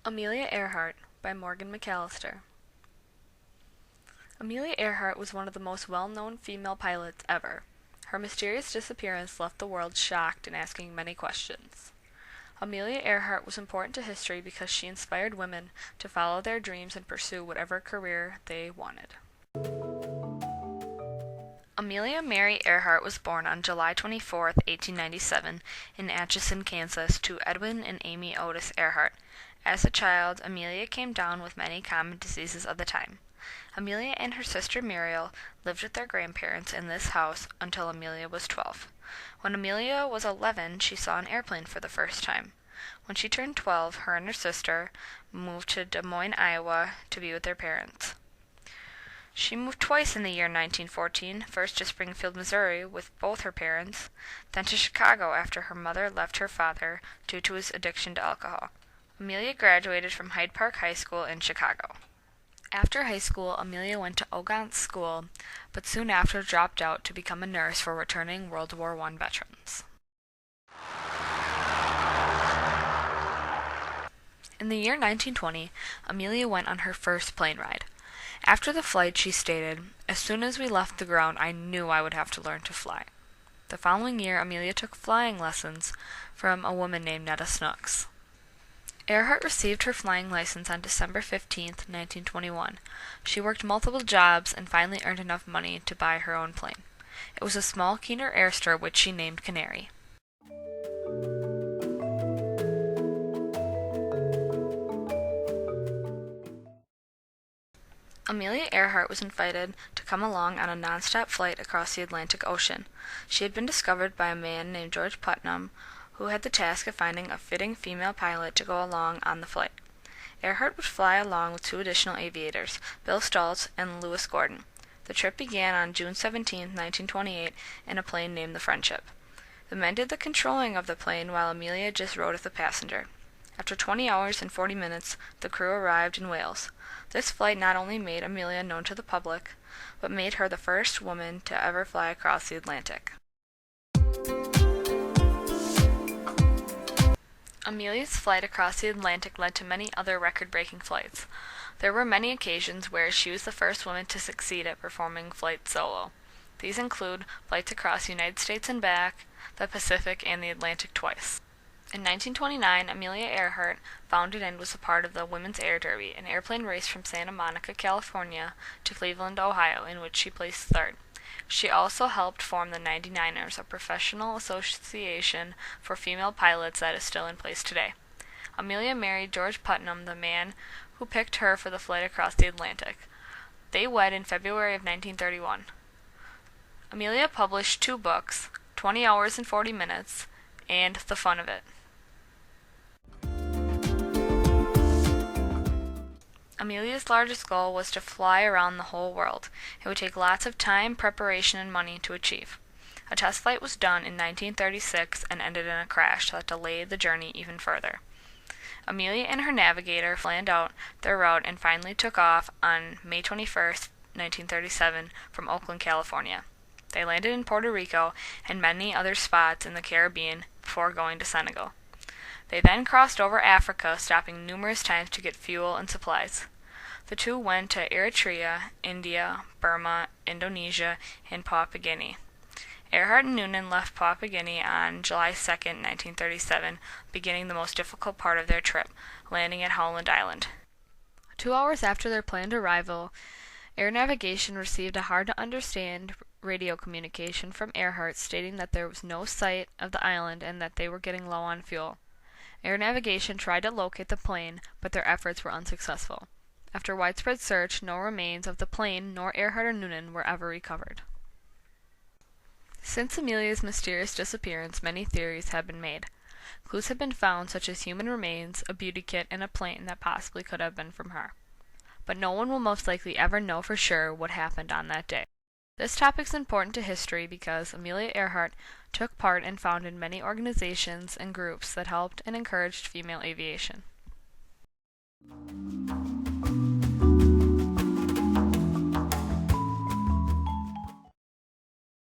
Amelia Earhart by Morgan McAllister. Amelia Earhart was one of the most well-known female pilots ever. Her mysterious disappearance left the world shocked and asking many questions. Amelia Earhart was important to history because she inspired women to follow their dreams and pursue whatever career they wanted. Amelia Mary Earhart was born on July 24, 1897, in Atchison, Kansas, to Edwin and Amy Otis Earhart. As a child, Amelia came down with many common diseases of the time. Amelia and her sister Muriel lived with their grandparents in this house until Amelia was 12. When Amelia was 11, she saw an airplane for the first time. When she turned 12, her and her sister moved to Des Moines, Iowa, to be with their parents. She moved twice in the year 1914, first to Springfield, Missouri, with both her parents, then to Chicago after her mother left her father due to his addiction to alcohol. Amelia graduated from Hyde Park High School in Chicago. After high school, Amelia went to Ogontz School, but soon after dropped out to become a nurse for returning World War I veterans. In the year 1920, Amelia went on her first plane ride. After the flight, she stated, "As soon as we left the ground, I knew I would have to learn to fly." The following year, Amelia took flying lessons from a woman named Netta Snooks. Earhart received her flying license on December 15, 1921. She worked multiple jobs and finally earned enough money to buy her own plane. It was a small Keener Airster which she named Canary. Amelia Earhart was invited to come along on a non-stop flight across the Atlantic Ocean. She had been discovered by a man named George Putnam, who had the task of finding a fitting female pilot to go along on the flight. Earhart would fly along with two additional aviators, Bill Stultz and Lewis Gordon. The trip began on June 17, 1928, in a plane named the Friendship. The men did the controlling of the plane while Amelia just rode with the passenger. After 20 hours and 40 minutes, the crew arrived in Wales. This flight not only made Amelia known to the public, but made her the first woman to ever fly across the Atlantic. Amelia's flight across the Atlantic led to many other record-breaking flights. There were many occasions where she was the first woman to succeed at performing flights solo. These include flights across the United States and back, the Pacific, and the Atlantic twice. In 1929, Amelia Earhart founded and was a part of the Women's Air Derby, an airplane race from Santa Monica, California to Cleveland, Ohio, in which she placed third. She also helped form the 99ers, a professional association for female pilots that is still in place today. Amelia married George Putnam, the man who picked her for the flight across the Atlantic. They wed in February of 1931. Amelia published 2 books, 20 Hours and 40 Minutes, and The Fun of It. Amelia's largest goal was to fly around the whole world. It would take lots of time, preparation, and money to achieve. A test flight was done in 1936 and ended in a crash that delayed the journey even further. Amelia and her navigator planned out their route and finally took off on May 21, 1937, from Oakland, California. They landed in Puerto Rico and many other spots in the Caribbean before going to Senegal. They then crossed over Africa, stopping numerous times to get fuel and supplies. The two went to Eritrea, India, Burma, Indonesia, and Papua Guinea. Earhart and Noonan left Papua Guinea on July 2, 1937, beginning the most difficult part of their trip, landing at Howland Island. 2 hours after their planned arrival, Air Navigation received a hard-to-understand radio communication from Earhart stating that there was no sight of the island and that they were getting low on fuel. Air Navigation tried to locate the plane, but their efforts were unsuccessful. After widespread search, no remains of the plane nor Earhart or Noonan were ever recovered. Since Amelia's mysterious disappearance, many theories have been made. Clues have been found such as human remains, a beauty kit, and a plane that possibly could have been from her. But no one will most likely ever know for sure what happened on that day. This topic is important to history because Amelia Earhart took part and founded many organizations and groups that helped and encouraged female aviation.